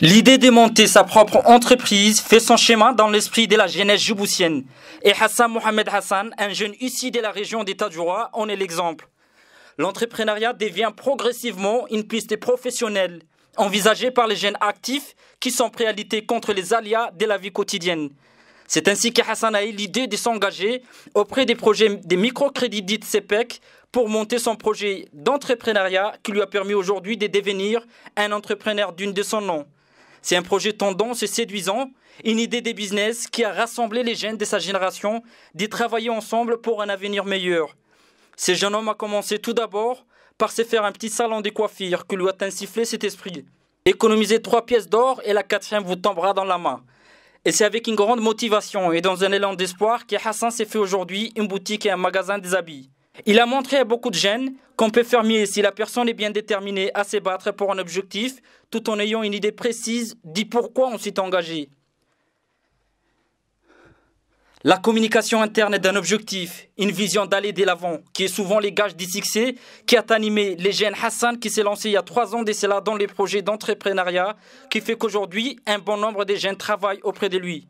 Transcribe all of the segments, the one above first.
L'idée de monter sa propre entreprise fait son chemin dans l'esprit de la jeunesse djiboutienne. Et Hassan Mohamed Hassan, un jeune issu de la région d'État du Roi, en est l'exemple. L'entrepreneuriat devient progressivement une piste professionnelle, envisagée par les jeunes actifs qui sont prêts à lutter contre les aléas de la vie quotidienne. C'est ainsi que Hassan a eu l'idée de s'engager auprès des projets des microcrédits dits CPEC pour monter son projet d'entrepreneuriat qui lui a permis aujourd'hui de devenir un entrepreneur digne de son nom. C'est un projet tendance et séduisant, une idée de business qui a rassemblé les jeunes de sa génération de travailler ensemble pour un avenir meilleur. Ce jeune homme a commencé tout d'abord par se faire un petit salon de coiffure qui lui a insufflé cet esprit. Économisez 3 pièces d'or et la 4e vous tombera dans la main. Et c'est avec une grande motivation et dans un élan d'espoir que Hassan s'est fait aujourd'hui une boutique et un magasin des habits. Il a montré à beaucoup de jeunes qu'on peut faire mieux si la personne est bien déterminée à se battre pour un objectif tout en ayant une idée précise du pourquoi on s'est engagé. La communication interne d'un objectif, une vision d'aller de l'avant, qui est souvent les gages du succès, qui a animé les jeunes Hassan qui s'est lancé il y a 3 ans de cela dans les projets d'entrepreneuriat, qui fait qu'aujourd'hui, un bon nombre de jeunes travaillent auprès de lui.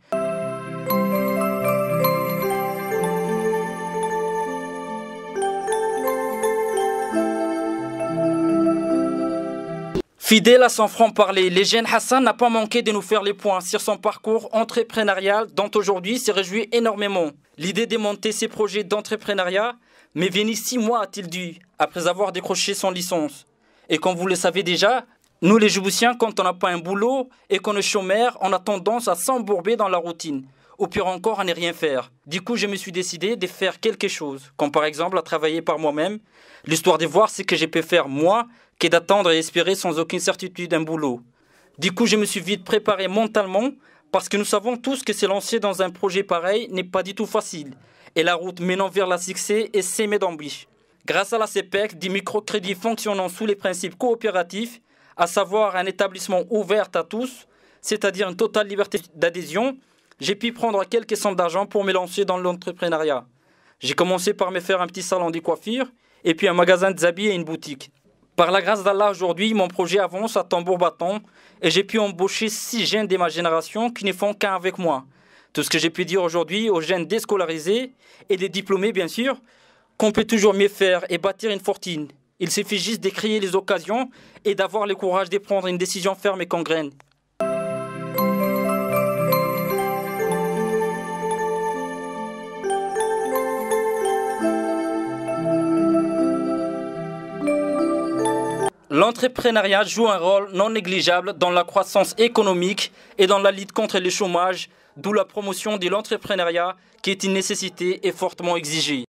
Fidèle à son franc-parler, le jeune Hassan n'a pas manqué de nous faire les points sur son parcours entrepreneurial dont aujourd'hui se réjouit énormément. L'idée de monter ses projets d'entrepreneuriat m'est venue 6 mois, a-t-il dit, après avoir décroché son licence. Et comme vous le savez déjà, nous les Djiboutiens, quand on n'a pas un boulot et qu'on est chômeur, on a tendance à s'embourber dans la routine. Ou pire encore, à ne rien faire. Du coup, je me suis décidé de faire quelque chose, comme par exemple à travailler par moi-même, l'histoire de voir ce que je peux faire moi, que d'attendre et espérer sans aucune certitude un boulot. Du coup, je me suis vite préparé mentalement, parce que nous savons tous que se lancer dans un projet pareil n'est pas du tout facile, et la route menant vers le succès est semée d'embûches. Grâce à la CPEC, des microcrédits fonctionnant sous les principes coopératifs, à savoir un établissement ouvert à tous, c'est-à-dire une totale liberté d'adhésion, j'ai pu prendre quelques sommes d'argent pour me lancer dans l'entrepreneuriat. J'ai commencé par me faire un petit salon de coiffure, et puis un magasin de habits et une boutique. Par la grâce d'Allah, aujourd'hui, mon projet avance à tambour battant et j'ai pu embaucher 6 jeunes de ma génération qui ne font qu'un avec moi. Tout ce que j'ai pu dire aujourd'hui aux jeunes déscolarisés et des diplômés, bien sûr, qu'on peut toujours mieux faire et bâtir une fortune. Il suffit juste de créer les occasions et d'avoir le courage de prendre une décision ferme et congrène. L'entrepreneuriat joue un rôle non négligeable dans la croissance économique et dans la lutte contre le chômage, d'où la promotion de l'entrepreneuriat qui est une nécessité et fortement exigée.